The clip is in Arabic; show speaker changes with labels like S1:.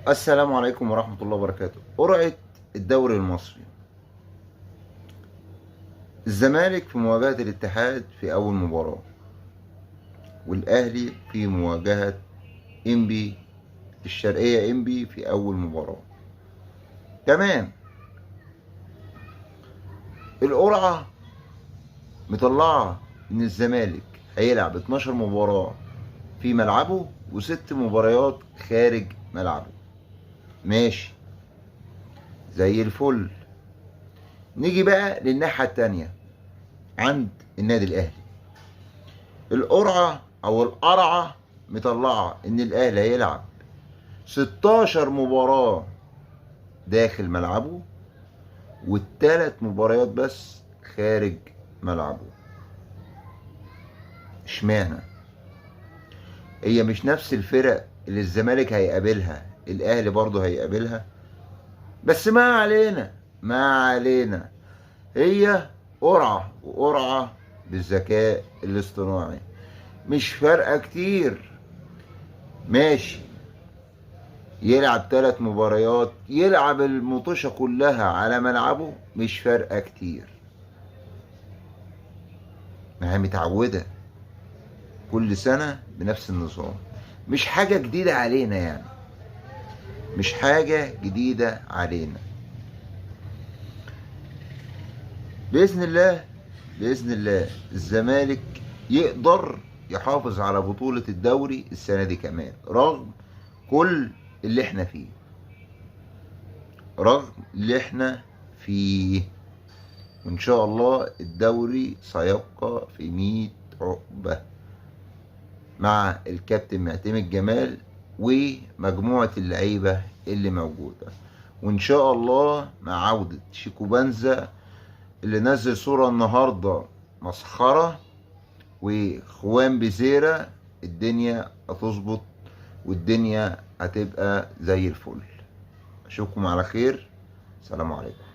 S1: السلام عليكم ورحمة الله وبركاته. قرعة الدوري المصري، الزمالك في مواجهة الاتحاد في أول مباراة، والأهلي في مواجهة إنبي الشرقية إنبي في أول مباراة. تمام. القرعة مطلعة إن الزمالك هيلعب 12 مباراة في ملعبه و6 مباريات خارج ملعبه. ماشي، زي الفل. نيجي بقى للناحية التانية عند النادي الأهلي. القرعة أو القرعة مطلعة إن الأهلي هيلعب 16 مباراة داخل ملعبه والتلات مباريات بس خارج ملعبه. اشمعنى؟ هي مش نفس الفرق اللي الزمالك هيقابلها الأهلي برضه هيقابلها؟ بس ما علينا. هي قرعة، وقرعة بالذكاء الاصطناعي، مش فارقة كتير. ماشي، يلعب 3 مباريات، يلعب المطوشة كلها على ملعبه، مش فارقة كتير. ما هي متعودة كل سنة بنفس النظام، مش حاجة جديدة علينا يعني، مش حاجة جديدة علينا. بإذن الله، بإذن الله الزمالك يقدر يحافظ على بطولة الدوري السنة دي كمان، رغم كل اللي احنا فيه، رغم اللي احنا فيه. وإن شاء الله الدوري سيبقى في 100 عقبة مع الكابتن معتمد جمال ومجموعة اللعيبة اللي موجودة. وإن شاء الله مع عودة شيكو بنزا اللي نزل صورة النهاردة مسخرة، وخوان بزيرة، الدنيا هتظبط والدنيا هتبقى زي الفل. أشوفكم على خير. سلام عليكم.